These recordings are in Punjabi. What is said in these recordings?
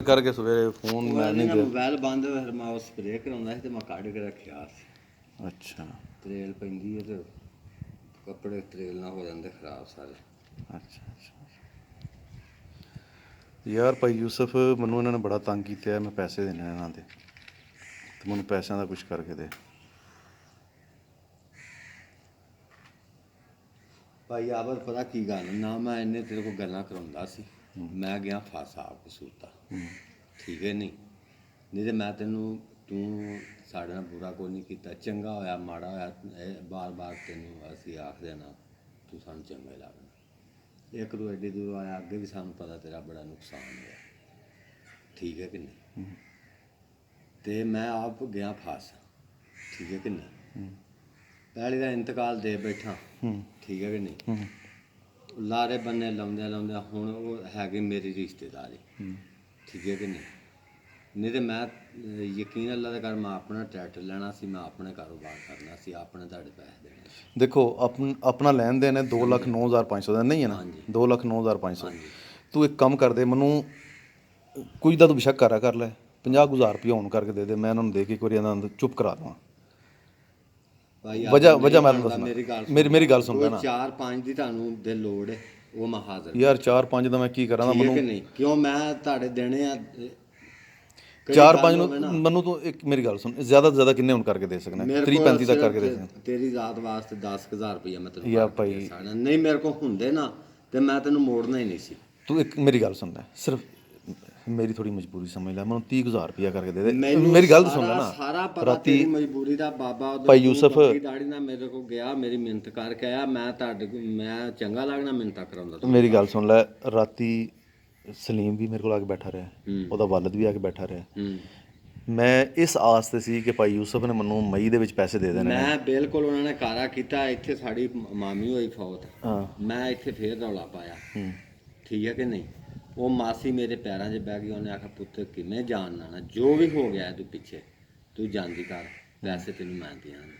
ਕਰਕੇ ਸਵੇਰੇ ਫੋਨ ਮੈਂ ਨਹੀਂ ਗਿਆ। ਮੋਬਾਈਲ ਬੰਦ ਫਿਰ ਮੈਂ ਉਹ ਸਪਰੇਅ ਕਰਾਉਂਦਾ ਸੀ ਤੇ ਮੈਂ ਕੱਢ ਕੇ ਰੱਖਿਆ ਸੀ। ਅੱਛਾ ਤਰੇਲ ਪੈਂਦੀ ਹੈ ਤੇ ਕੱਪੜੇ ਤਰੇਲ ਨਾਲ ਹੋ ਜਾਂਦੇ ਖਰਾਬ ਸਾਰੇ। ਅੱਛਾ ਯਾਰ ਭਾਈ ਯੂਸਫ, ਮੈਨੂੰ ਇਹਨਾਂ ਨੇ ਬੜਾ ਤੰਗ ਕੀਤਾ। ਮੈਂ ਪੈਸੇ ਦੇਣੇ ਇਹਨਾਂ ਦੇ, ਤੇ ਮੈਨੂੰ ਪੈਸਿਆਂ ਦਾ ਕੁਛ ਕਰਕੇ ਦੇ। ਭਾਈ ਆਵਰ ਪਤਾ ਕੀ ਗੱਲ ਨਾ, ਮੈਂ ਇੰਨੇ ਤੇਰੇ ਕੋਲ ਗੱਲਾਂ ਕਰਾਉਂਦਾ ਸੀ, ਮੈਂ ਗਿਆ ਫਸ ਆਪ ਕਸੂਤਾ। ਠੀਕ ਹੈ ਨਹੀਂ ਤੇ ਮੈਂ ਤੈਨੂੰ, ਤੂੰ ਸਾਡੇ ਨਾਲ ਬੁਰਾ ਕੋਈ ਨਹੀਂ ਕੀਤਾ, ਚੰਗਾ ਹੋਇਆ ਮਾੜਾ ਹੋਇਆ ਇਹ ਬਾਰ ਤੈਨੂੰ ਅਸੀਂ ਆਖ ਦੇਣਾ ਤੂੰ ਸਾਨੂੰ ਚੰਗਾ ਹੀ ਲੱਗਣਾ। ਇੱਕ ਦੋ ਐਡੀ ਦੂਰ ਆਇਆ, ਅੱਗੇ ਵੀ ਸਾਨੂੰ ਪਤਾ ਤੇਰਾ ਬੜਾ ਨੁਕਸਾਨ ਹੋਇਆ। ਠੀਕ ਹੈ ਕਿ ਨਹੀਂ? ਤੇ ਮੈਂ ਆਪ ਗਿਆ ਫਸ। ਠੀਕ ਹੈ ਕਿ ਨਹੀਂ? ਪਹਿਲੇ ਦਾ ਇੰਤਕਾਲ ਦੇ ਬੈਠਾ। ਠੀਕ ਹੈ ਕਿ ਨਹੀਂ? ਲਾਰੇ ਬੰਨੇ ਲਾਉਂਦਿਆਂ ਹੁਣ ਉਹ ਹੈਗੇ ਮੇਰੀ ਰਿਸ਼ਤੇਦਾਰੀ। ਠੀਕ ਹੈ ਕਿ ਨਹੀਂ ਤੇ ਮੈਂ ਯਕੀਨ ਅੱਲਾ ਦਾ ਕਰ, ਮੈਂ ਆਪਣਾ ਟਰੈਕਟਰ ਲੈਣਾ ਸੀ, ਮੈਂ ਆਪਣੇ ਕਾਰੋਬਾਰ ਕਰਨਾ ਸੀ, ਆਪਣੇ ਤੁਹਾਡੇ ਪੈਸੇ ਦੇਣੇ ਸੀ। ਦੇਖੋ ਆਪਣਾ ਲੈਣ ਦੇਣ ਹੈ 2,09,500 ਦਾ, ਨਹੀਂ ਹੈ ਨਾ? 2,09,500। ਤੂੰ ਇੱਕ ਕੰਮ ਕਰ ਦੇ, ਮੈਨੂੰ ਕੁਝ ਦਾ ਤੂੰ ਬੇਸ਼ੱਕ ਕਰ ਲੈ, 50,000 ਰੁਪਏ ਹੋਣ ਕਰਕੇ ਦੇ ਦੇ, ਮੈਂ ਇਹਨਾਂ ਨੂੰ ਦੇ ਕੇ ਇੱਕ ਵਾਰੀ ਇਹਨਾਂ ਨੂੰ ਚੁੱਪ ਕਰਾ ਦੇਵਾਂ। ਵਜ੍ਹਾ ਮੈਂ ਤੁਹਾਨੂੰ ਦੱਸਣਾ, ਮੇਰੀ ਗੱਲ ਸੁਣ ਲੈ ਨਾ। 4-5 ਦੀ ਤੁਹਾਨੂੰ ਦੇ ਲੋੜ ਹੈ, ਉਹ ਮੈਂ ਹਾਜ਼ਰ ਯਾਰ 4-5 ਦਾ ਮੈਂ ਕੀ ਕਰਾਂ? ਮੈਨੂੰ ਨਹੀਂ ਕਿਉਂ ਮੈਂ ਤੁਹਾਡੇ ਦੇਣੇ ਆ 4-5 ਨੂੰ। ਮੈਨੂੰ ਤੂੰ ਇੱਕ ਮੇਰੀ ਗੱਲ ਸੁਣ, ਜ਼ਿਆਦਾ ਤੋਂ ਜ਼ਿਆਦਾ ਕਿੰਨੇ ਹੁਣ ਕਰਕੇ ਦੇ ਸਕਣਾ? 30-35 ਤੱਕ ਕਰਕੇ ਦੇ ਸਕਣਾ। ਤੇਰੀ ਰਾਤ ਵਾਸਤੇ 10,000 ਰੁਪਇਆ ਮੈਂ ਤੈਨੂੰ ਯਾਰ ਭਾਈ ਨਹੀਂ, ਮੇਰੇ ਕੋਲ ਹੁੰਦੇ ਨਾ ਤੇ ਮੈਂ ਤੈਨੂੰ ਮੋੜਨਾ ਹੀ ਨਹੀਂ ਸੀ। ਤੂੰ ਇੱਕ ਮੇਰੀ ਗੱਲ ਸੁਣ ਲੈ, ਸਿਰਫ ਮੇਰੀ ਥੋੜੀ ਮਜਬੂਰੀ ਸਮਝ ਲੈ, ਮੈਨੂੰ 30,000 ਰੁਪਇਆ ਕਰਕੇ ਦੇ ਦੇ। ਮੇਰੀ ਗੱਲ ਸੁਣ ਲੈ ਨਾ। ਸਾਰਾ ਪਤਾ ਤੇਰੀ ਮਜਬੂਰੀ ਦਾ। ਬਾਬਾ ਭਾਈ ਯੂਸਫ ਦਾੜੀ ਨਾਲ ਮੇਰੇ ਕੋਲ ਗਿਆ, ਮੇਰੀ ਮਿਹਨਤ ਕਰਕੇ ਆਇਆ, ਮੈਂ ਤੁਹਾਡੇ ਕੋਲ ਮੈਂ ਚੰਗਾ ਲੱਗਣਾ ਮਿਹਨਤਾਂ ਕਰਾਉਂਦਾ। ਮੇਰੀ ਗੱਲ ਸੁਣ ਲੈ, ਰਾਤੀ ਸਲੀਮ ਵੀ ਮੇਰੇ ਕੋਲ ਆ ਕੇ ਬੈਠਾ ਰਿਹਾ, ਉਹਦਾ ਵਾਲਦ ਵੀ ਆ ਕੇ ਬੈਠਾ ਰਿਹਾ। ਮੈਂ ਇਸ ਆਸ ਤੇ ਸੀ ਕਿ ਭਾਈ ਯੂਸਫ ਨੇ ਮੈਨੂੰ ਮਈ ਦੇ ਵਿੱਚ ਪੈਸੇ ਦੇ ਦੇਣੇ। ਮੈਂ ਬਿਲਕੁਲ, ਉਹਨਾਂ ਨੇ ਕਾਰਾ ਕੀਤਾ। ਇੱਥੇ ਸਾਡੀ ਮਾਮੀ ਹੋਈ ਫੌਤ, ਮੈਂ ਇੱਥੇ ਫੇਰ ਰੌਲਾ ਪਾਇਆ। ਠੀਕ ਹੈ ਕਿ ਨਹੀਂ? ਉਹ ਮਾਸੀ ਮੇਰੇ ਪੈਰਾਂ 'ਚ ਬਹਿ ਗਈ, ਉਹਨੇ ਆਖਿਆ ਪੁੱਤ ਕਿਵੇਂ ਜਾਣਨਾ ਨਾ, ਜੋ ਵੀ ਹੋ ਗਿਆ ਤੂੰ ਪਿੱਛੇ ਤੂੰ ਜਾਂਦੀ ਕਰ, ਪੈਸੇ ਤੈਨੂੰ ਮੈਂ ਦਿਆਂਗੇ।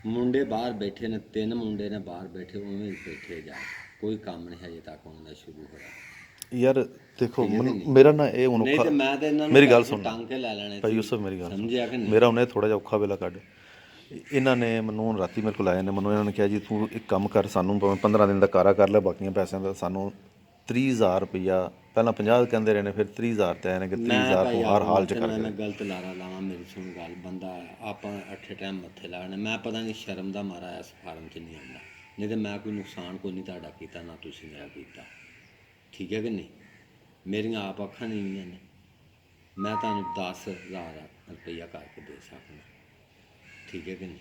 ਮੁੰਡੇ ਬਾਹਰ ਬੈਠੇ ਨੇ, 3 ਮੁੰਡੇ ਨੇ ਬਾਹਰ ਬੈਠੇ, ਉਵੇਂ ਬੈਠੇ ਜਾ, ਕੋਈ ਕੰਮ ਨਹੀਂ ਹਜੇ ਤੱਕ ਉਹਨਾਂ ਦਾ ਸ਼ੁਰੂ ਹੋਇਆ। ਯਾਰ ਦੇਖੋ ਮੇਰਾ ਨਾ ਇਹ ਹੁਣ ਨਹੀਂ ਤੇ ਮੈਂ ਤੇ ਇਹਨਾਂ ਨੂੰ ਮੇਰੀ ਗੱਲ ਸੁਣ ਟੰਗ ਕੇ ਲੈ ਲੈਣੇ ਭਾਈ ਯੂਸਫ, ਮੇਰੀ ਗੱਲ ਸਮਝਿਆ ਕਿ ਨਹੀਂ? ਮੇਰਾ ਉਹਨੇ ਥੋੜਾ ਜਿਹਾ ਔਖਾ ਵੇਲਾ ਕੱਢ। ਇਹਨਾਂ ਨੇ ਮੈਨੂੰ ਰਾਤੀ ਮੇਰੇ ਕੋਲ ਆਏ ਨੇ, ਮੈਨੂੰ ਇਹਨਾਂ ਨੇ ਕਿਹਾ ਜੀ ਤੂੰ ਇੱਕ ਕੰਮ ਕਰ, ਸਾਨੂੰ 15 ਦਿਨ ਦਾ ਕਾਰਾ ਕਰ ਲੈ, ਬਾਕੀਆਂ ਪੈਸਿਆਂ ਦਾ ਸਾਨੂੰ 30,000 ਰੁਪਈਆ, ਪਹਿਲਾਂ 50 ਕਹਿੰਦੇ ਰਹੇ ਨੇ, ਫਿਰ 30,000 ਤੇ ਆਏ ਨੇ ਕਿ 30,000 ਤੋਂ ਹਰ ਹਾਲ 'ਚ ਕਰਕੇ। ਮੈਂ ਗਲਤ ਲਾਰਾ ਲਾਵਾਂ, ਮੇਰੀ ਸੁਣ ਗੱਲ, ਬੰਦਾ ਆਪਾਂ ਅੱਠੇ ਟਾਈਮ ਮੱਥੇ ਲਾਣੇ, ਮੈਂ ਪਤਾ ਨਹੀਂ ਸ਼ਰਮ ਦਾ ਮਾਰਾ ਇਸ ਫਾਰਮ 'ਚ ਨਹੀਂ ਆਉਂਦਾ, ਨਹੀਂ ਤੇ ਮੈਂ ਕੋਈ ਨੁਕਸਾਨ ਕੋਈ ਨਹੀਂ ਤੁਹਾਡਾ ਕੀਤਾ, ਨਾ ਤੁਸੀਂ ਮੇਰਾ ਕੀਤਾ। ਠੀਕ ਹੈ ਕਿ ਨਹੀਂ? ਮੇਰੀਆਂ ਆਪ ਅੱਖਾਂ ਨਹੀਂ ਨੇ, ਮੈਂ ਤੁਹਾਨੂੰ 10,000 ਰੁਪਈਆ ਕਰਕੇ ਦੇ ਸਕਦਾ। ਠੀਕ ਹੈ ਕਿ ਨਹੀਂ?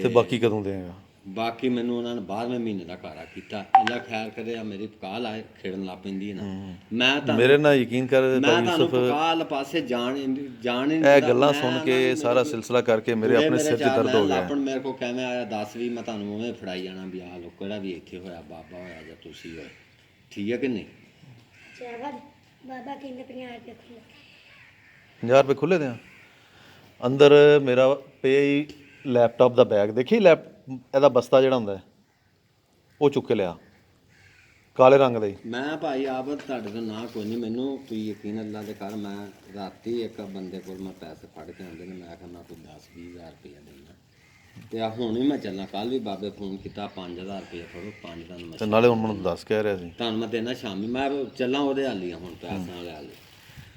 ਤੇ ਬਾਕੀ ਕਦੋਂ ਦੇਗਾ? ਬਾਕੀ ਮੈਨੂੰ ਉਹਨਾਂ ਨੇ 12ਵੇਂ ਮਹੀਨੇ ਦਾ ਕਾਰਾ ਕੀਤਾ। ਅੱਲਾ ਖੈਰ ਕਰੇ, ਆ ਮੇਰੀ ਪਕਾਲ ਆਏ ਖੇਡਣ ਲੱਗ ਪੈਂਦੀ ਹੈ ਨਾ, ਮੈਂ ਤਾਂ ਮੇਰੇ ਨਾਲ ਯਕੀਨ ਕਰ ਮੈਂ ਤੁਹਾਨੂੰ ਪਕਾਲ ਪਾਸੇ ਜਾਣ ਇਹ ਗੱਲਾਂ ਸੁਣ ਕੇ ਸਾਰਾ ਸਿਲਸਿਲਾ ਕਰਕੇ ਮੇਰੇ ਆਪਣੇ ਸਿਰ 'ਚ ਦਰਦ ਹੋ ਗਿਆ। ਲਾਪਣ ਮੇਰੇ ਕੋਲ ਕਿਵੇਂ ਆਇਆ 10-20 ਮੈਂ ਤੁਹਾਨੂੰ ਉਵੇਂ ਫੜਾਈ ਜਾਣਾ ਵੀ ਆਹ ਲੋ, ਕਿਹੜਾ ਵੀ ਇੱਥੇ ਹੋਇਆ, ਬਾਬਾ ਹੋਇਆ ਜਾਂ ਤੁਸੀਂ ਹੋਏ। ਠੀਕ ਹੈ ਕਿ ਨਹੀਂ? ਬਾਬਾ ਕਹਿੰਦੇ 50 ਰੁਪਏ ਖੁੱਲੇ, 50 ਰੁਪਏ ਖੁੱਲੇ ਦੇ ਅੰਦਰ। ਮੇਰਾ ਪੇ ਲੈਪਟਾਪ ਦਾ ਬੈਗ ਦੇਖੀ, ਇਹਦਾ ਬਸਤਾ ਜਿਹੜਾ ਹੁੰਦਾ ਉਹ ਚੁੱਕ ਕੇ ਲਿਆ, ਕਾਲੇ ਰੰਗ ਦਾ ਹੀ। ਮੈਂ ਭਾਈ ਆਪ ਤੁਹਾਡੇ ਤੋਂ ਨਾ ਕੋਈ ਨਹੀਂ, ਮੈਨੂੰ ਤੁਸੀਂ ਯਕੀਨ ਅੱਲਾ ਦੇ ਕਰ, ਮੈਂ ਰਾਤੀ ਇੱਕ ਬੰਦੇ ਕੋਲ ਮੈਂ ਪੈਸੇ ਫੜ ਕੇ ਆਉਂਦੇ ਨੇ, ਮੈਂ ਆਖਿਆ ਮੈਂ ਕੋਈ 10-20 ਹਜ਼ਾਰ ਰੁਪਇਆ ਦੇਣਾ, ਤੇ ਆ ਹੁਣ ਵੀ ਮੈਂ ਚੱਲਾਂ। ਕੱਲ ਵੀ ਬਾਬੇ ਫੋਨ ਕੀਤਾ 5,000 ਰੁਪਇਆ ਫੜੋ, 5 ਤੁਹਾਨੂੰ ਤੇ ਨਾਲੇ ਹੁਣ ਮੈਨੂੰ ਦੱਸ ਕਹਿ ਰਿਹਾ ਸੀ ਤੁਹਾਨੂੰ ਮੈਂ ਦੇਣਾ ਸ਼ਾਮੀ, ਮੈਂ ਚੱਲਾਂ ਉਹਦੇ ਹਾਲ ਹੀ ਹੁਣ ਪੈਸਿਆਂ ਵਾਲੇ ਹਾਲ,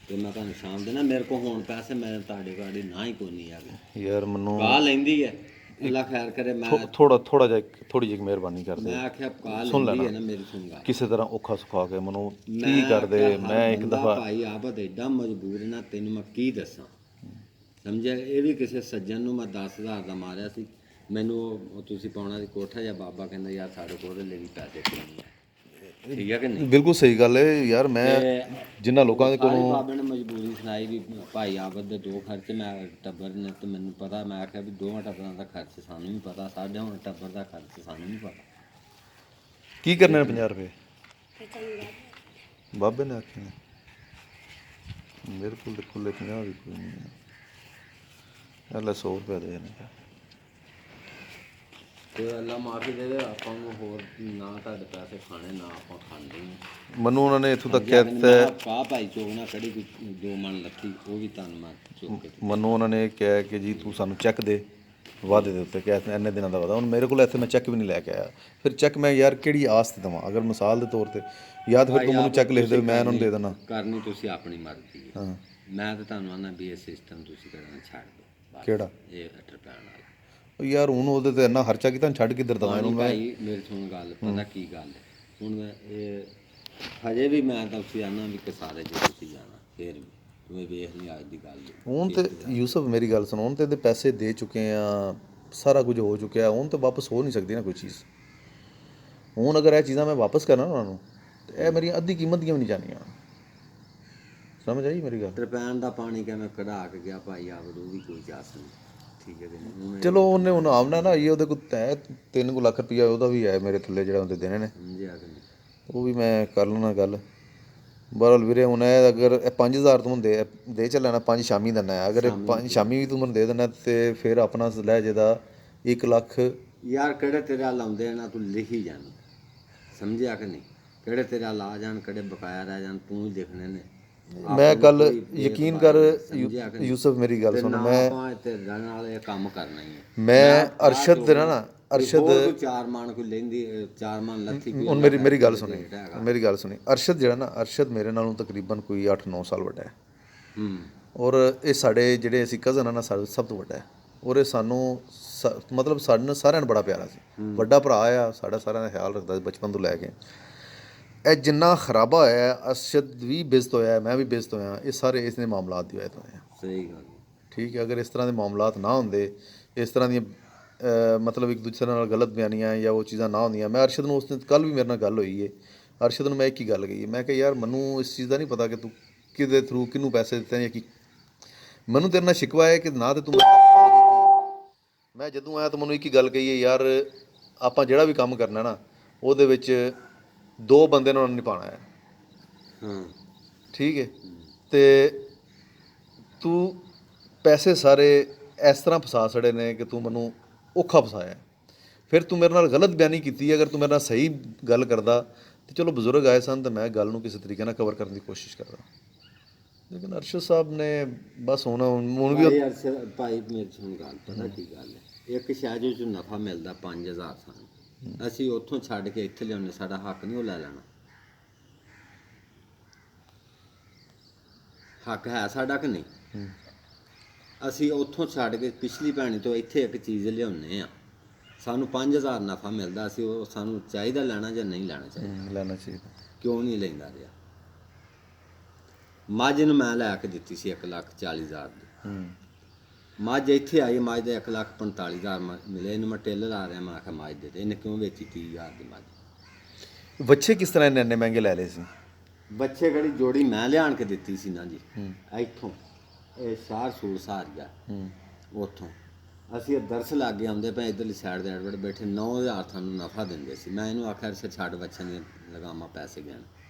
ਤੇ ਮੈਂ ਤੁਹਾਨੂੰ ਸ਼ਾਮ ਦੇਣਾ। ਮੇਰੇ ਕੋਲ ਹੁਣ ਪੈਸੇ ਮੈਂ ਤੁਹਾਡੇ ਕੋਲ ਨਾ ਹੀ ਕੋਈ ਨਹੀਂ ਹੈਗੇ। ਯਾਰ ਮੈਨੂੰ ਕਾਹ ਲੈਂਦੀ ਹੈ, ਅੱਲਾ ਖੈਰ ਕਰੇ। ਮੈਂ ਥੋੜੀ ਜਿਹੀ ਮਿਹਰਬਾਨੀ ਕਰਦੇ, ਮੈਂ ਆਖਿਆ ਕਾਹ ਲੈਂਦੀ ਹੈ ਨਾ, ਮੇਰੀ ਸੁਣ ਗੱਲ, ਕਿਸੇ ਤਰ੍ਹਾਂ ਔਖਾ ਸੁਖਾ ਕੇ ਮੈਨੂੰ ਕੀ ਕਰਦੇ। ਮੈਂ ਇੱਕ ਦਫਾ ਭਾਈ ਆਬਦ ਐਡਾ ਮਜਬੂਰ ਨਾ, ਤੈਨੂੰ ਮੈਂ ਕੀ ਦੱਸਾਂ, ਸਮਝਿਆ? ਇਹ ਵੀ ਕਿਸੇ ਸੱਜਣ ਨੂੰ ਮੈਂ 10,000 ਦਾ ਮਾਰਿਆ ਸੀ, ਮੈਨੂੰ ਉਹ ਤੁਸੀਂ ਪਾਉਣਾ ਸੀ ਕੋਠਾ ਜਾਂ ਬਾਬਾ ਕਹਿੰਦਾ ਯਾਰ ਸਾਡੇ ਕੋਲ ਉਹਦੇ ਲਈ ਵੀ ਪੈਸੇ ਨਹੀਂ ਹੈ। ਠੀਕ ਹੈ ਕਿ ਨਹੀਂ? ਬਿਲਕੁਲ ਸਹੀ ਗੱਲ ਹੈ ਯਾਰ। ਮੈਂ ਜਿਨ੍ਹਾਂ ਲੋਕਾਂ ਦੇ ਕੋਲੋਂ ਬਾਬੇ ਨੇ ਮਜਬੂਰੀ ਸੁਣਾਈ ਵੀ ਭਾਈ ਆਬਦ ਦੇ 2 ਖਰਚੇ, ਮੈਂ ਟੱਬਰ ਨੇ ਤੇ ਮੈਨੂੰ ਪਤਾ, ਮੈਂ ਆਖਿਆ ਵੀ 2 ਟੱਬਰਾਂ ਦਾ ਖਰਚ ਸਾਨੂੰ ਵੀ ਪਤਾ, ਸਾਡੇ ਹੁਣ ਟੱਬਰ ਦਾ ਖਰਚ ਸਾਨੂੰ ਵੀ ਪਤਾ। ਕੀ ਕਰਨੇ ਨੇ 50 ਰੁਪਏ? ਬਾਬੇ ਨੇ ਆਖੇ ਮੇਰੇ ਕੋਲ ਖੁੱਲੇ 50 ਵੀ ਕੋਈ ਨਹੀਂ, ਅੱਲਾ 100 ਰੁਪਏ ਦੇ ਨੇ। ਤੇ ਅੱਲਾ ਮਾਫੀ ਦੇ ਦੇ, ਆਪਾਂ ਨੂੰ ਹੋਰ ਨਾ ਤੁਹਾਡੇ ਪੈਸੇ ਖਾਣੇ ਨਾ ਆਪਾਂ ਖਾਂਦੇ ਹਾਂ। ਮੈਨੂੰ ਉਹਨਾਂ ਨੇ ਇੱਥੋਂ ਤੱਕ ਮੈਂ ਕਹਿ ਪਾ ਭਾਈ ਚੋਗਣਾ ਕੜੀ ਕੋਈ 2 ਮਣ ਲੱਥੀ, ਉਹ ਵੀ ਤੁਹਾਨੂੰ ਮੈਂ ਚੁੱਕ ਕੇ ਮੈਨੂੰ ਉਹਨਾਂ ਨੇ ਕਿਹਾ ਕਿ ਜੀ ਤੂੰ ਸਾਨੂੰ ਚੈੱਕ ਦੇ ਵਾਅਦੇ ਦੇ ਉੱਤੇ, ਕਿ ਇੰਨੇ ਦਿਨਾਂ ਦਾ ਵਾਅਦਾ। ਹੁਣ ਮੇਰੇ ਕੋਲ ਇੱਥੇ ਮੈਂ ਚੈੱਕ ਵੀ ਨਹੀਂ ਲੈ ਕੇ ਆਇਆ। ਫਿਰ ਚੈੱਕ ਮੈਂ ਯਾਰ ਕਿਹੜੀ ਆਸ ਤੇ ਦੇਵਾਂ? ਅਗਰ ਮਿਸਾਲ ਦੇ ਤੌਰ ਤੇ ਜਾਂ ਤਾਂ ਫਿਰ ਤੂੰ ਮੈਨੂੰ ਚੈੱਕ ਲਿਖ ਦੇ, ਮੈਂ ਉਹਨਾਂ ਨੂੰ ਦੇ ਦੇਣਾ। ਕਰਨੀ ਤੁਸੀਂ ਆਪਣੀ ਮਰਜ਼ੀ ਹੈ। ਹਾਂ, ਮੈਂ ਤਾਂ ਤੁਹਾਨੂੰ ਆਨਾ ਵੀ ਇਹ ਸਿਸਟਮ ਤੁਸੀਂ ਕਰਨਾ ਛੱਡ ਦਿਓ ਬਸ। ਕਿਹੜਾ? ਇਹ ਅਟਰ ਪੈਣ ਵਾਲਾ ਉਹ ਯਾਰ ਹੁਣ ਉਹਦੇ ਤੇ ਇੰਨਾ ਖਰਚਾ ਕੀਤਾ, ਛੱਡ ਕਿੱਧਰ ਦਵਾਂ ਇਹਨੂੰ ਮੈਂ? ਭਾਈ ਮੇਰੀ ਸੁਣ ਗੱਲ, ਪਤਾ ਕੀ ਗੱਲ ਹੈ ਹੁਣ ਇਹ ਹਜੇ ਵੀ ਮੈਂ ਤਾਂ ਤੁਸੀਂ ਆਨਾ ਵੀ ਕਿਸਾਰੇ ਜੇ ਤੁਸੀਂ ਜਾਣਾ ਫਿਰ ਵੀ ਤੂੰ ਇਹ ਵੇਖ ਨਹੀਂ ਅੱਜ ਦੀ ਗੱਲ ਨਹੀਂ। ਹੁਣ ਤੇ ਯੂਸਫ ਮੇਰੀ ਗੱਲ ਸੁਣ, ਹੁਣ ਤੇ ਇਹਦੇ ਪੈਸੇ ਦੇ ਚੁੱਕੇ ਆ, ਸਾਰਾ ਕੁਝ ਹੋ ਚੁੱਕਿਆ, ਹੁਣ ਤਾਂ ਵਾਪਸ ਹੋ ਨਹੀਂ ਸਕਦੀ ਨਾ ਕੋਈ ਚੀਜ਼। ਹੁਣ ਅਗਰ ਇਹ ਚੀਜ਼ਾਂ ਮੈਂ ਵਾਪਸ ਕਰਾਂ ਉਹਨਾਂ ਨੂੰ, ਤੇ ਇਹ ਮੇਰੀਆਂ ਅੱਧੀ ਕੀਮਤ ਦੀਆਂ ਵੀ ਨਹੀਂ ਜਾਣੀਆਂ। ਸਮਝ ਆਈ ਮੇਰੀ ਗੱਲ? ਤਰਪੈਨ ਦਾ ਪਾਣੀ ਕਿਵੇਂ ਕਢਾ ਕੇ ਗਿਆ ਭਾਈ ਆਵਰ, ਉਹ ਵੀ ਕੋਈ ਜਾਸ ਨਹੀਂ। ਠੀਕ ਹੈ ਕਿ ਨਹੀਂ? ਹੁਣ ਚਲੋ ਉਹਨੇ ਹੁਣ ਆਮਨਾ ਨਾ ਇਹ ਉਹਦੇ ਕੋਲ ਹੈ 3 ਲੱਖ ਰੁਪਈਆ, ਉਹਦਾ ਵੀ ਹੈ ਮੇਰੇ ਥੱਲੇ ਜਿਹੜਾ ਉਹਦੇ ਦੇਣੇ ਨੇ, ਸਮਝਿਆ ਕਿ ਨਹੀਂ? ਉਹ ਵੀ ਮੈਂ ਕਰ ਲੈਣਾ ਗੱਲ। ਬਹਰਹਾਲ ਵੀਰੇ ਹੁਣ ਇਹ ਅਗਰ ਇਹ 5000 ਤੂੰ ਦੇ ਚੱਲਣਾ, 5 ਸ਼ਾਮੀ ਦਿੰਦਾ ਹੈ। ਅਗਰ ਇਹ 5 ਸ਼ਾਮੀ ਵੀ ਤੂੰ ਮੈਨੂੰ ਦੇ ਦੇਣਾ ਤੇ ਫਿਰ ਆਪਣਾ ਲੈ ਜਿਹਦਾ 1 ਲੱਖ। ਯਾਰ ਕਿਹੜੇ ਤੇਰੇ ਵੱਲ ਆਉਂਦੇ ਨਾ ਤੂੰ ਲਿਖੀ ਜਾਣੀ, ਸਮਝਿਆ ਕਿ ਨਹੀਂ? ਕਿਹੜੇ ਤੇਰੇ ਵੱਲ ਆ ਜਾਣ, ਕਿਹੜੇ ਬਕਾਇਆ ਰਹਿ ਜਾਣ, ਤੂੰ ਹੀ ਲਿਖਣੇ ਨੇ। ਮੈਂ ਕੱਲ ਯਕੀਨ ਕਰ ਯੂਸਫ ਮੇਰੀ ਗੱਲ ਸੁਣ, ਮੈਂ ਆਪਾਂ ਤੇ ਰਹਿਣ ਵਾਲੇ ਕੰਮ ਕਰਨਾ ਹੀ ਹੈ। ਮੈਂ ਅਰਸ਼ਦ ਦੇ ਨਾ ਅਰਸ਼ਦ 4 ਮਣ ਕੋਈ ਲੈਂਦੀ, 4 ਮਣ ਲੱਥੀ ਕੋਈ। ਹੁਣ ਮੇਰੀ ਗੱਲ ਸੁਣੀ, ਮੇਰੀ ਗੱਲ ਸੁਣੀ। ਅਰਸ਼ਦ ਜਿਹੜਾ ਨਾ, ਅਰਸ਼ਦ ਮੇਰੇ ਨਾਲੋਂ ਤਕਰੀਬਨ ਕੋਈ 8-9 ਸਾਲ ਵੱਡਾ ਹੈ। ਔਰ ਇਹ ਸਾਡੇ ਜਿਹੜੇ ਅਸੀਂ ਕਜ਼ਨ ਆ ਨਾ, ਸਾਡੇ ਸਭ ਤੋਂ ਵੱਡਾ ਹੈ। ਔਰ ਇਹ ਸਾਨੂੰ ਮਤਲਬ ਸਾਡੇ ਨਾਲ ਸਾਰਿਆਂ ਨੂੰ ਬੜਾ ਪਿਆਰਾ ਸੀ। ਵੱਡਾ ਭਰਾ ਆ ਸਾਡਾ, ਸਾਰਿਆਂ ਦਾ ਖਿਆਲ ਰੱਖਦਾ ਸੀ ਬਚਪਨ ਤੋਂ ਲੈ ਕੇ। ਇਹ ਜਿੰਨਾ ਖਰਾਬਾ ਹੋਇਆ, ਅਰਸ਼ਦ ਵੀ ਬੇਇੱਜ਼ਤ ਹੋਇਆ, ਮੈਂ ਵੀ ਬੇਇੱਜ਼ਤ ਹੋਇਆ, ਇਹ ਸਾਰੇ ਇਸ ਦੇ ਮਾਮਲਾਤ ਦੀ ਵਜ੍ਹਾ ਤੋਂ ਹੋਇਆ। ਸਹੀ ਗੱਲ। ਠੀਕ ਹੈ, ਅਗਰ ਇਸ ਤਰ੍ਹਾਂ ਦੇ ਮਾਮਲਾਤ ਨਾ ਹੁੰਦੇ, ਇਸ ਤਰ੍ਹਾਂ ਦੀਆਂ ਮਤਲਬ ਇੱਕ ਦੂਜੇ ਨਾਲ ਗਲਤ ਬਿਆਨੀਆਂ ਜਾਂ ਉਹ ਚੀਜ਼ਾਂ ਨਾ ਹੁੰਦੀਆਂ। ਮੈਂ ਅਰਸ਼ਦ ਨੂੰ ਉਸ ਦਿਨ ਕੱਲ੍ਹ ਵੀ ਮੇਰੇ ਨਾਲ ਗੱਲ ਹੋਈ ਹੈ, ਅਰਸ਼ਦ ਨੂੰ ਮੈਂ ਇੱਕ ਹੀ ਗੱਲ ਕਹੀ ਹੈ, ਮੈਂ ਕਿਹਾ ਯਾਰ ਮੈਨੂੰ ਇਸ ਚੀਜ਼ ਦਾ ਨਹੀਂ ਪਤਾ ਕਿ ਤੂੰ ਕਿਹਦੇ ਥਰੂ ਕਿਹਨੂੰ ਪੈਸੇ ਦਿੱਤੇ ਜਾਂ ਕੀ। ਮੈਨੂੰ ਤੇਰੇ ਨਾਲ ਸ਼ਿਕਵਾ ਹੈ ਕਿ ਨਾ ਤੇ ਤੂੰ ਮੈਂ ਜਦੋਂ ਆਇਆ ਤਾਂ ਮੈਨੂੰ ਇੱਕ ਹੀ ਗੱਲ ਕਹੀ ਹੈ, ਯਾਰ ਆਪਾਂ ਜਿਹੜਾ ਵੀ ਕੰਮ ਕਰਨਾ ਨਾ ਉਹਦੇ ਵਿੱਚ 2 ਬੰਦੇ ਨਾਲ ਨਹੀਂ ਪਾਉਣਾ ਹੈ। ਹਾਂ ਠੀਕ ਹੈ, ਤੇ ਤੂੰ ਪੈਸੇ ਸਾਰੇ ਇਸ ਤਰ੍ਹਾਂ ਫਸਾ ਛੜੇ ਨੇ ਕਿ ਤੂੰ ਮੈਨੂੰ ਔਖਾ ਫਸਾਇਆ। ਫਿਰ ਤੂੰ ਮੇਰੇ ਨਾਲ ਗਲਤ ਬਿਆਨੀ ਕੀਤੀ। ਅਗਰ ਤੂੰ ਮੇਰੇ ਨਾਲ ਸਹੀ ਗੱਲ ਕਰਦਾ ਤੇ ਚਲੋ ਬਜ਼ੁਰਗ ਆਏ ਸਨ ਤਾਂ ਮੈਂ ਗੱਲ ਨੂੰ ਕਿਸੇ ਤਰੀਕੇ ਨਾਲ ਕਵਰ ਕਰਨ ਦੀ ਕੋਸ਼ਿਸ਼ ਕਰਦਾ। ਲੇਕਿਨ ਅਰਸ਼ਦ ਸਾਹਿਬ ਨੇ ਬਸ ਹੁਣ ਵੀ ਭਾਈ ਅਰਸ਼ਦ ਭਾਈ ਮੇਰੀ ਸੁਣ ਗੱਲ, ਪਤਾ ਕੀ ਗੱਲ ਹੈ, ਇੱਕ ਸ਼ਾਇਦ ਉਹ 'ਚ ਨਫਾ ਮਿਲਦਾ 5000 ਸਾਨੂੰ, ਅਸੀਂ ਉੱਥੋਂ ਛੱਡ ਕੇ ਇੱਥੇ ਲਿਆਉਂਦੇ, ਸਾਡਾ ਹੱਕ ਨਹੀਂ ਉਹ ਲੈ ਲੈਣਾ। ਹੱਕ ਹੈ ਸਾਡਾ ਕਿ ਨਹੀਂ? ਅਸੀਂ ਉੱਥੋਂ ਛੱਡ ਕੇ ਪਿਛਲੀ ਭੈਣੀ ਤੋਂ ਇੱਥੇ ਇੱਕ ਚੀਜ਼ ਲਿਆਉਂਦੇ ਆ, ਸਾਨੂੰ 5000 ਨਫਾ ਮਿਲਦਾ, ਅਸੀਂ ਉਹ ਸਾਨੂੰ ਚਾਹੀਦਾ ਲੈਣਾ ਜਾਂ ਨਹੀਂ ਲੈਣਾ ਚਾਹੀਦਾ? ਲੈਣਾ ਚਾਹੀਦਾ। ਕਿਉਂ ਨਹੀਂ ਲੈਂਦਾ ਰਿਹਾ? ਮੱਝ ਨੂੰ ਮੈਂ ਲੈ ਕੇ ਦਿੱਤੀ ਸੀ 1,40,000 ਦੀ। ਮੱਝ ਇੱਥੇ ਆਈ, ਮੱਝ ਦੇ 1,45,000 ਮਿਲੇ। ਇਹਨੂੰ ਮੈਂ ਟੇਲਰ ਆ ਰਿਹਾ, ਮੈਂ ਆਖਿਆ ਮੱਝ ਦੇ ਦੇ। ਇਹਨੇ ਕਿਉਂ ਵੇਚੀ 30,000 ਦੀ ਮੱਝ? ਬੱਚੇ ਕਿਸ ਤਰ੍ਹਾਂ ਇੰਨੇ ਮਹਿੰਗੇ ਲੈ ਲਏ ਸੀ? ਬੱਚੇ ਕਿਹੜੀ ਜੋੜੀ ਮੈਂ ਲਿਆਣ ਕੇ ਦਿੱਤੀ ਸੀ ਨਾ ਜੀ, ਇੱਥੋਂ ਇਹ ਸ਼ਾਰ ਸੂਰ ਸਾਰੀਆ ਉੱਥੋਂ ਅਸੀਂ ਦਰਸ ਲੱਗ ਕੇ ਆਉਂਦੇ ਪਏ, ਇੱਧਰਲੀ ਸਾਈਡ ਦੇ ਐਡਵਰਟ ਬੈਠੇ 9000 ਤੁਹਾਨੂੰ ਨਫਾ ਦਿੰਦੇ ਸੀ। ਮੈਂ ਇਹਨੂੰ ਆਖਿਆ ਸੀ ਛੱਡ ਬੱਚਿਆਂ ਦੀਆਂ ਲਗਾਮਾਂ ਪੈਸੇ ਗਏ,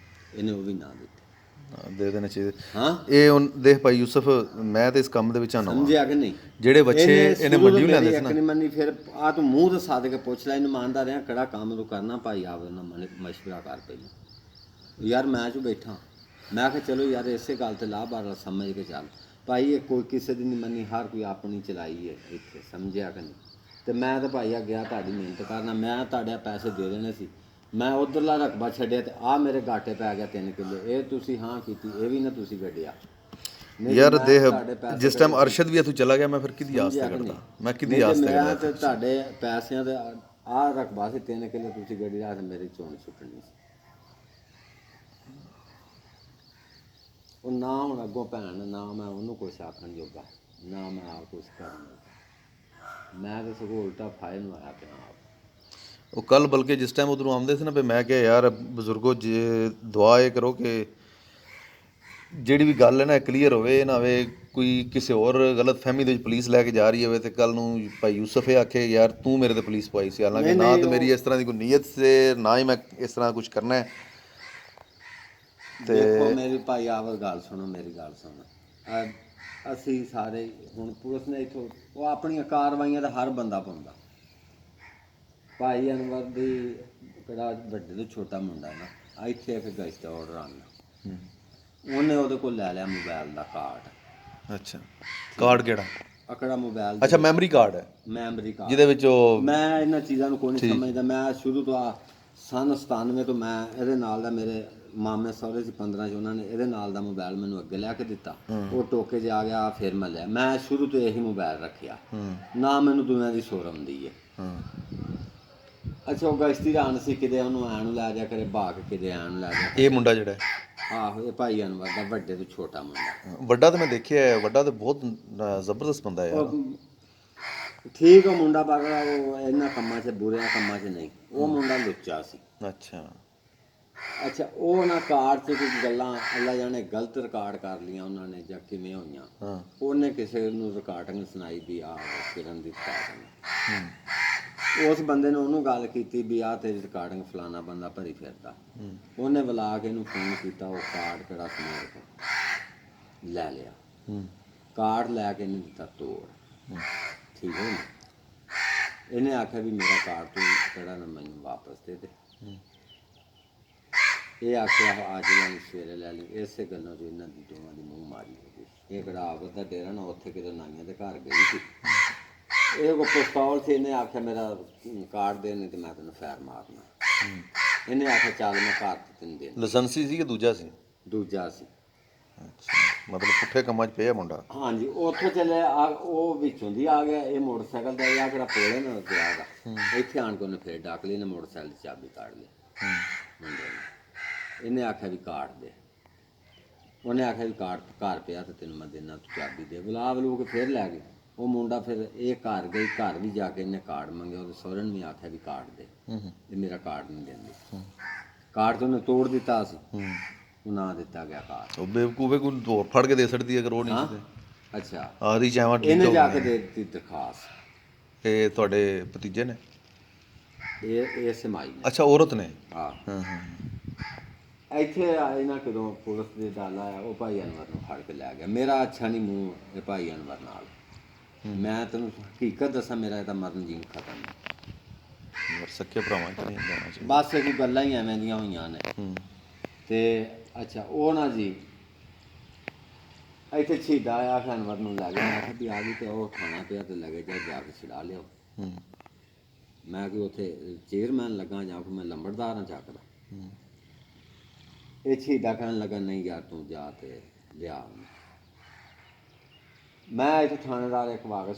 ਇਹਨੇ ਉਹ ਵੀ ਨਾ ਦਿੱਤੇ। ਦੇ ਦੇਣੇ ਚਾਹੀਦੇ। ਹਾਂ ਇਹ ਹੁਣ ਦੇਖ ਭਾਈ ਯੂਸਫ, ਮੈਂ ਤੇ ਇਸ ਕੰਮ ਦੇ ਵਿੱਚ ਆਣਾ ਸਮਝਿਆ ਕਿ ਨਹੀਂ? ਜਿਹੜੇ ਬੱਚੇ ਇਹਨੇ ਮੰਜੂ ਲੈਂਦੇ ਸੀ ਨਾ, ਨਹੀਂ ਮੰਨੀ। ਫਿਰ ਆ ਤੂੰ ਮੂੰਹ ਤੇ ਸਾਧ ਕੇ ਪੁੱਛ ਲੈ, ਇਹਨੂੰ ਮੰਨਦਾ ਰਿਹਾ ਕਿਹੜਾ ਕੰਮ ਤੂੰ ਕਰਨਾ ਭਾਈ, ਆਪ ਨਾਲ ਮਸ਼ਵਰਾ ਕਰ ਪਹਿਲਾਂ। ਯਾਰ ਮੈਂ ਚ ਬੈਠਾ, ਮੈਂ ਕਿਹਾ ਚਲੋ ਯਾਰ ਇਸੇ ਗੱਲ ਤੇ ਲਾਭ ਬਾਰ ਸਮਝ ਕੇ ਚੱਲ ਭਾਈ। ਇਹ ਕੋਈ ਕਿਸੇ ਦੀ ਨਹੀਂ ਮੰਨੀ, ਹਰ ਕੋਈ ਆਪਣੀ ਚਲਾਈ ਹੈ ਇੱਥੇ, ਸਮਝਿਆ ਕਿ ਨਹੀਂ? ਤੇ ਮੈਂ ਤਾਂ ਭਾਈ ਆ ਗਿਆ ਤੁਹਾਡੀ ਮਿਹਨਤ ਕਰਨਾ, ਮੈਂ ਤੁਹਾਡੇ ਪੈਸੇ ਦੇ ਦੇਣੇ ਸੀ। ਮੈਂ ਉਧਰਲਾ ਰਕਬਾ ਛੱਡਿਆ ਤੇ ਆ ਮੇਰੇ ਘਾਟੇ ਪੈ ਗਿਆ 3 ਕਿੱਲੇ। ਇਹ ਤੁਸੀਂ ਹਾਂ ਕੀਤੀ, ਇਹ ਵੀ ਨਾ ਤੁਸੀਂ ਗੱਡਿਆ ਯਾਰ। ਦੇਖ ਜਿਸ ਟਾਈਮ ਅਰਸ਼ਦ ਵੀ ਇੱਥੋਂ ਚਲਾ ਗਿਆ, ਮੈਂ ਫਿਰ ਕਿਹਦੀ ਆਸ ਤੇ ਕਰਦਾ? ਮੈਂ ਕਿਹਦੀ ਆਸ ਤੇ ਕਰਦਾ? ਤੇ ਤੁਹਾਡੇ ਪੈਸਿਆਂ ਦੇ ਆ ਰਕਬਾ ਸੀ 3 ਕਿੱਲੇ, ਤੁਸੀਂ ਗੱਡੀ ਰਾਤ ਮੇਰੀ ਚੋਣ ਛੁੱਟਣੀ ਸੀ। ਉਹ ਨਾ ਹੁਣ ਅੱਗੋਂ ਭੈਣ, ਨਾ ਮੈਂ ਉਹਨੂੰ ਕੁਛ ਆਖਣ ਜੋਗਾ, ਨਾ ਮੈਂ ਆਪ ਕੁਛ ਕਰਨ ਜੋਗਾ। ਮੈਂ ਤਾਂ ਸਗੋਂ ਉਲਟਾ ਫਾਇਲ ਨੂੰ ਆਇਆ ਪਿਆ ਆਪ। ਉਹ ਕੱਲ ਬਲਕਿ ਜਿਸ ਟਾਈਮ ਉਧਰੋਂ ਆਉਂਦੇ ਸੀ ਨਾ, ਮੈਂ ਕਿਹਾ ਯਾਰ ਬਜ਼ੁਰਗੋ ਜੇ ਦੁਆ ਇਹ ਕਰੋ ਕਿ ਜਿਹੜੀ ਵੀ ਗੱਲ ਹੈ ਨਾ ਕਲੀਅਰ ਹੋਵੇ, ਇਹ ਨਾ ਹੋਵੇ ਕੋਈ ਕਿਸੇ ਹੋਰ ਗਲਤ ਫਹਿਮੀ ਦੇ ਵਿੱਚ ਪੁਲਿਸ ਲੈ ਕੇ ਜਾ ਰਹੀ ਹੋਵੇ ਤੇ ਕੱਲ ਨੂੰ ਭਾਈ ਯੂਸਫ ਇਹ ਆਖੇ ਯਾਰ ਤੂੰ ਮੇਰੇ ਤੇ ਪੁਲਿਸ ਪਵਾਈ ਸੀ। ਹਾਲਾਂਕਿ ਨਾ ਤਾਂ ਮੇਰੀ ਇਸ ਤਰ੍ਹਾਂ ਦੀ ਕੋਈ ਨੀਅਤ ਸੀ, ਨਾ ਹੀ ਮੈਂ ਇਸ ਤਰ੍ਹਾਂ ਕੁਝ ਕਰਨਾ ਹੈ। ਦੇਖੋ ਮੇਰੀ ਭਾਈ ਆਵਰ ਗੱਲ ਸੁਣੋ, ਮੇਰੀ ਗੱਲ ਸੁਣੋ। ਅਸੀਂ ਸਾਰੇ ਹੁਣ ਪੁਲਿਸ ਨੇ ਇੱਥੋਂ ਉਹ ਆਪਣੀਆਂ ਕਾਰਵਾਈਆਂ ਦਾ ਹਰ ਬੰਦਾ ਪਾਉਂਦਾ, ਭਾਈ ਅਨਵਰ ਦੀ ਕਿਹੜਾ ਵੱਡੇ ਤੋਂ ਛੋਟਾ ਮੁੰਡਾ ਨਾ ਇੱਥੇ ਇੱਕ ਗੈਸਟ ਆਰਡਰ ਆਉਣਾ, ਉਹਨੇ ਉਹਦੇ ਕੋਲ ਲੈ ਲਿਆ ਮੋਬਾਈਲ ਦਾ ਕਾਰਡ। ਅੱਛਾ, ਕਾਰਡ ਕਿਹੜਾ? ਅਕੜਾ ਮੋਬਾਈਲ ਅੱਛਾ, ਮੈਮਰੀ ਕਾਰਡ ਹੈ ਮੈਮਰੀ ਕਾਰਡ, ਜਿਹਦੇ ਵਿੱਚ ਉਹ ਮੈਂ ਇਹਨਾਂ ਚੀਜ਼ਾਂ ਨੂੰ ਕੋਈ ਨਹੀਂ ਸਮਝਦਾ। ਮੈਂ ਸ਼ੁਰੂ ਤੋਂ ਸੰਨ 97 ਤੋਂ ਮੈਂ ਇਹਦੇ ਨਾਲ ਦਾ, ਮੇਰੇ ਮਾਮੇ ਸਹੁਰੇ ਸੀ 15 'ਚ, ਉਹਨਾਂ ਨੇ ਇਹਦੇ ਨਾਲ ਦਾ ਮੋਬਾਈਲ ਮੈਨੂੰ ਅੱਗੇ ਲੈ ਕੇ ਦਿੱਤਾ। ਉਹ ਟੋਕੇ 'ਚ ਆ ਗਿਆ, ਫਿਰ ਮੈਂ ਲਿਆ। ਮੈਂ ਸ਼ੁਰੂ ਤੋਂ ਇਹੀ ਮੋਬਾਈਲ ਰੱਖਿਆ, ਨਾ ਮੈਨੂੰ ਦੁਨੀਆ ਦੀ ਸੋਰ ਆਉਂਦੀ ਹੈ। ਅੱਛਾ, ਉਹ ਗਸ਼ਤੀ ਰਾਨ ਸੀ, ਕਿਤੇ ਉਹਨੂੰ ਐਂ ਨੂੰ ਲੈ ਜਾ ਕਰੇ ਭਾਗ, ਕਿਤੇ ਐਂ ਨੂੰ ਲੈ ਜਾ। ਇਹ ਮੁੰਡਾ ਜਿਹੜਾ ਹੈ, ਆਹੋ, ਇਹ ਭਾਈ ਅਨਵਰ ਦਾ ਵੱਡੇ ਤੋਂ ਛੋਟਾ ਮੁੰਡਾ। ਵੱਡਾ ਤਾਂ ਮੈਂ ਦੇਖਿਆ ਹੈ, ਵੱਡਾ ਤਾਂ ਬਹੁਤ ਜ਼ਬਰਦਸਤ ਬੰਦਾ ਹੈ ਯਾਰ। ਉਹ ਠੀਕ ਉਹ ਮੁੰਡਾ ਬਾਗੜਾ, ਉਹ ਇਹਨਾਂ ਕੰਮਾਂ 'ਚ, ਬੁਰਿਆਂ ਕੰਮਾਂ 'ਚ ਨਹੀਂ। ਉਹ ਮੁੰਡਾ ਲੁੱਚਾ ਸੀ। ਅੱਛਾ ਅੱਛਾ, ਉਹ ਨਾ ਕਾਰਡ 'ਚ ਕੁਝ ਗੱਲਾਂ ਅੱਲਾ ਜਾਣੇ ਗਲਤ ਰਿਕਾਰਡ ਕਰ ਲੀਆਂ ਉਹਨਾਂ ਨੇ ਜਾਂ ਕਿਵੇਂ ਹੋਈਆਂ। ਹਾਂ ਉਹਨੇ ਕਿਸੇ ਨੂੰ ਰਿਕਾਰਡਿੰਗ ਸੁਣਾਈ ਵੀ ਆਹ ਕਿਰਨ ਦੀ ਰਿਕਾਰਡਿੰਗ। ਉਸ ਬੰਦੇ ਨੇ ਉਹਨੂੰ ਗੱਲ ਕੀਤੀ ਵੀ ਆਹ ਤੇਰੀ ਰਿਕਾਰਡਿੰਗ ਫਲਾਣਾ ਬੰਦਾ ਭਰੀ ਫਿਰਦਾ। ਉਹਨੇ ਬੁਲਾ ਕੇ ਇਹਨੂੰ ਫੋਨ ਕੀਤਾ, ਉਹ ਕਾਰਡ ਕਿਹੜਾ ਸੀ ਮੇਰੇ ਕੋਲ ਲੈ ਲਿਆ। ਕਾਰਡ ਲੈ ਕੇ ਇਹਨੇ ਦਿੱਤਾ ਤੋੜ। ਠੀਕ ਹੈ ਨਾ, ਇਹਨੇ ਆਖਿਆ ਵੀ ਮੇਰਾ ਕਾਰਡ ਤੂੰ ਕਿਹੜਾ ਨਾ ਮੈਨੂੰ ਵਾਪਸ ਦੇ ਦੇ। ਇਹ ਆਖਿਆ ਅੱਜ ਲੈਣੀ ਸਵੇਰੇ ਲੈ ਲਈ। ਇਸੇ ਗੱਲੋਂ ਜੋ ਇਹਨਾਂ ਦੀ ਦੋਵਾਂ ਦੀ ਮੂੰਹ ਮਾਰੀ ਹੋ ਗਈ। ਇਹ ਕਿਹੜਾ ਆਵਤ ਦਾ ਡੇਰਾ ਨਾ, ਉੱਥੇ ਕਿਤੇ ਨਾਈਆਂ ਦੇ ਘਰ ਗਈ ਸੀ। ਇਹ ਕੋ ਪਿਸਤੌਲ ਸੀ, ਇਹਨੇ ਆਖਿਆ ਮੇਰਾ ਕਾਰਡ ਦੇ, ਨਹੀਂ ਤੇ ਮੈਂ ਤੈਨੂੰ ਫੈਰ ਮਾਰਨਾ। ਇਹਨੇ ਆਖਿਆ ਚੱਲ ਮੈਂ ਘਰ ਤੇ ਤੈਨੂੰ ਦੇਣਾ। ਲਾਇਸੈਂਸੀ ਸੀ ਕਿ ਦੂਜਾ ਸੀ? ਦੂਜਾ ਸੀ। ਅੱਛਾ, ਮਤਲਬ ਪੁੱਠੇ ਕੰਮਾਂ 'ਚ ਪਿਆ ਮੁੰਡਾ। ਹਾਂਜੀ, ਉੱਥੋਂ ਚੱਲੇ ਉਹ ਵਿੱਚੋਂ ਦੀ ਆ ਗਿਆ। ਇਹ ਮੋਟਰਸਾਈਕਲ ਦਾ ਆ ਕਿਹੜਾ ਪੋਲੇ ਨਾਲ ਗਿਆ ਗਾ, ਇੱਥੇ ਆਣ ਕੇ ਉਹਨੇ ਫੇਰ ਡਾਕ ਲਈ। ਇਹਨੇ ਮੋਟਰਸਾਈਕਲ ਦੀ ਚਾਬੀ ਕੱਢ ਲਈ ਮੁੰਡੇ ਨੇ। ਇਹਨੇ ਆਖਿਆ ਵੀ ਕਾਰਡ ਦੇ। ਉਹਨੇ ਆਖਿਆ ਵੀ ਕਾਰਡ ਘਰ ਪਿਆ ਤੇ ਤੈਨੂੰ ਮੈਂ ਦੇਣਾ, ਤੂੰ ਚਾਬੀ ਦੇ। ਬੁਲਾ ਬਲੂ ਕੇ ਫਿਰ ਲੈ ਗਏ ਉਹ ਮੁੰਡਾ। ਫਿਰ ਇਹ ਘਰ ਗਈ, ਘਰ ਵੀ ਜਾ ਕੇ ਇਹਨੇ ਕਾਰਡ ਮੰਗਿਆ। ਉਹਦੇ ਸਹੁਰੇ ਨੇ ਵੀ ਆਖਿਆ ਵੀ ਕਾਰਡ ਦੇ, ਇਹ ਮੇਰਾ ਕਾਰਡ ਨਹੀਂ ਦਿੰਦੀ। ਕਾਰਡ ਤਾਂ ਉਹਨੇ ਤੋੜ ਦਿੱਤਾ ਸੀ, ਉਹ ਨਾ ਦਿੱਤਾ ਗਿਆ ਕਾਰਡ। ਉਹ ਬੇਵਕੂਫੇ ਕੋਈ ਹੋਰ ਫੜ ਕੇ ਦੇ ਸਕਦੀ ਅਗਰ ਉਹ ਨਹੀਂ ਸੀ। ਅੱਛਾ, ਆਖਰੀ ਚਾਹਾਂ ਇਹਨੇ ਜਾ ਕੇ ਦੇ ਦਿੱਤੀ ਦਰਖਾਸਤ। ਇਹ ਤੁਹਾਡੇ ਭਤੀਜੇ ਨੇ? ਇਹ ਸਮਾਈ ਨੇ। ਅੱਛਾ, ਔਰਤ ਨੇ। ਹਾਂ, ਹਾਂ ਹਾਂ। ਇੱਥੇ ਇਹਨਾਂ ਕਦੋਂ ਪੁਲਿਸ ਦੇ ਦਲ ਆਇਆ, ਉਹ ਭਾਈ ਅਨਵਰ ਨੂੰ ਫੜ ਕੇ ਲੈ ਗਿਆ। ਮੇਰਾ ਅੱਛਾ ਨਹੀਂ ਮੂੰਹ ਇਹ ਭਾਈ ਅਨਵਰ ਨਾਲ। ਮੈਂ ਤੈਨੂੰ ਹਕੀਕਤ ਦੱਸਾਂ, ਮੇਰਾ ਇਹਦਾ ਮਰਨ ਜੀਣ ਖਤਮ ਹੈ। ਮਰ ਸਕੇ ਭਰਾਵਾਂ 'ਚ ਨਹੀਂ ਜਾਣਾ ਚਾਹੀਦਾ। ਬਸ ਇਹ ਗੱਲਾਂ ਹੀ ਐਵੇਂ ਦੀਆਂ ਹੋਈਆਂ ਨੇ। ਤੇ ਅੱਛਾ, ਉਹ ਨਾ ਜੀ ਇੱਥੇ ਛੀਡਾ ਆਇਆ, ਅਨਵਰ ਨੂੰ ਲੈ ਗਿਆ। ਮੈਂ ਕਿਹਾ ਵੀ ਆ ਗਈ ਤੇ ਉਹ ਖਾਣਾ ਪਿਆ ਤੇ ਲੱਗੇ ਜਾ ਕੇ ਛਡਾ ਲਿਓ। ਮੈਂ ਕਿ ਉੱਥੇ ਚੇਅਰਮੈਨ ਲੱਗਾ ਜਾਂ ਫਿਰ ਮੈਂ ਲੰਬੜਦਾਰ ਹਾਂ ਚੱਕਦਾ। ਇਹ ਛੀਡਾ ਕਹਿਣ ਲੱਗਾ ਨਹੀਂ ਯਾਰ ਤੂੰ ਜਾ ਤੇ ਲਿਆ। ਮੈਂ ਇੱਥੇ ਥਾਣੇਦਾਰ ਇੱਕ ਵਾਕਫ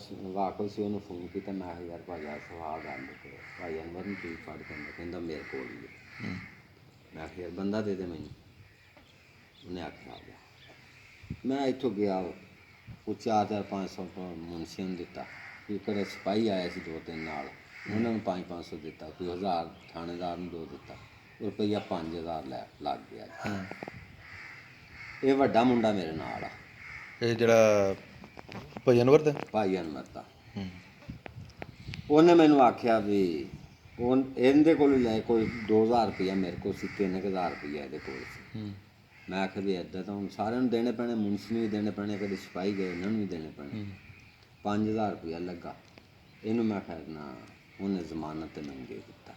ਸੀ, ਉਹਨੂੰ ਫੋਨ ਕੀਤਾ। ਮੈਂ ਕਿਹਾ ਯਾਰ ਭਾਈ ਆ ਸਵਾਲ ਗੱਲ ਕਰੋ, ਭਾਈ ਅਨਵਰ ਨੂੰ ਕੀ ਫੜ ਕਹਿੰਦਾ? ਕਹਿੰਦਾ ਮੇਰੇ ਕੋਲ ਹੀ। ਮੈਂ ਕਿਹਾ ਯਾਰ ਬੰਦਾ ਦੇ ਦੇ ਮੈਨੂੰ। ਉਹਨੇ ਆਖਿਆ ਆ ਗਿਆ। ਮੈਂ ਇੱਥੋਂ ਗਿਆ, ਉਹ 400-500 ਮੁਨਸ਼ੀ ਨੂੰ ਦਿੱਤਾ। ਇੱਕ ਕਿਹੜਾ ਸਿਪਾਹੀ ਆਇਆ ਸੀ 2-3 ਨਾਲ, ਉਹਨਾਂ ਨੂੰ 500 ਦਿੱਤਾ। ਕੋਈ 1000 ਥਾਣੇਦਾਰ ਨੂੰ 2 ਦਿੱਤਾ। ਰੁਪਈਆ 5000 ਲੱਗ ਗਿਆ। ਇਹ ਵੱਡਾ ਮੁੰਡਾ ਮੇਰੇ ਨਾਲ ਆ, ਇਹ ਜਿਹੜਾ ਭਾਈ ਅਨਵਰ ਦਾ? ਭਾਈ ਅਨਵਰ ਦਾ। ਉਹਨੇ ਮੈਨੂੰ ਆਖਿਆ ਵੀ ਇਹਦੇ ਕੋਲ ਲੈ ਕੋਈ 2000 ਰੁਪਈਆ ਮੇਰੇ ਕੋਲ ਸੀ, 3000 ਰੁਪਈਆ ਇਹਦੇ ਕੋਲ ਸੀ। ਮੈਂ ਆਖਿਆ ਵੀ ਇੱਦਾਂ ਤਾਂ ਹੁਣ ਸਾਰਿਆਂ ਨੂੰ ਦੇਣੇ ਪੈਣੇ, ਮੁਨਸ਼ੀ ਨੂੰ ਵੀ ਦੇਣੇ ਪੈਣੇ, ਕਦੇ ਸਿਪਾਹੀ ਗਏ ਇਹਨਾਂ ਨੂੰ ਵੀ ਦੇਣੇ ਪੈਣੇ। 5000 ਰੁਪਈਆ ਲੱਗਾ ਇਹਨੂੰ। ਮੈਂ ਕਿਹਾ ਨਾ, ਉਹਨੇ ਜ਼ਮਾਨਤ ਤੇ ਮੈਨੂੰ ਦੇ ਦਿੱਤਾ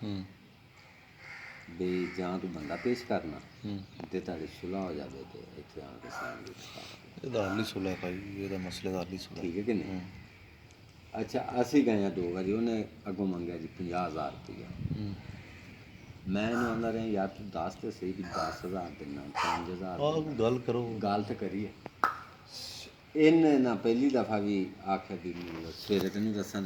ਵੀ ਜਾਂ ਤੂੰ ਬੰਦਾ ਪੇਸ਼ ਕਰਨਾ ਤੇ ਤੁਹਾਡੀ ਸੁਲ੍ਹਾ ਹੋ ਜਾਵੇ ਤੇ ਇੱਥੇ ਆਣ ਕੇ ਸਾਈਨ ਦੇ ਦਿੱਤਾ। ਇਹਦਾ ਹੱਲ ਹੀ ਸੁਲ੍ਹਾ ਭਾਈ, ਇਹਦਾ ਮਸਲੇ ਦਾ ਹੱਲ ਹੀ ਸੁਲ੍ਹਾ। ਠੀਕ ਹੈ ਕਿ ਨਹੀਂ? ਅੱਛਾ, ਅਸੀਂ ਗਏ ਹਾਂ 2 ਵਾਰੀ। ਉਹਨੇ ਅੱਗੋਂ ਮੰਗਿਆ ਜੀ 50000 ਰੁਪਈਆ। ਮੈਂ ਇਹਨੂੰ ਆਉਂਦਾ ਰਿਹਾ ਯਾਰ ਤੂੰ ਦੱਸ ਤੇ ਸਹੀ ਵੀ 10000 ਦਿਨਾ, 5000 ਆਹ ਗੱਲ ਕਰੋ, ਗੱਲ ਤਾਂ ਕਰੀਏ। ਇਹਨੇ ਨਾ ਪਹਿਲੀ ਦਫਾ ਵੀ ਆਖਿਆ ਵੀ ਸਵੇਰੇ ਤੈਨੂੰ ਦੱਸਾਂ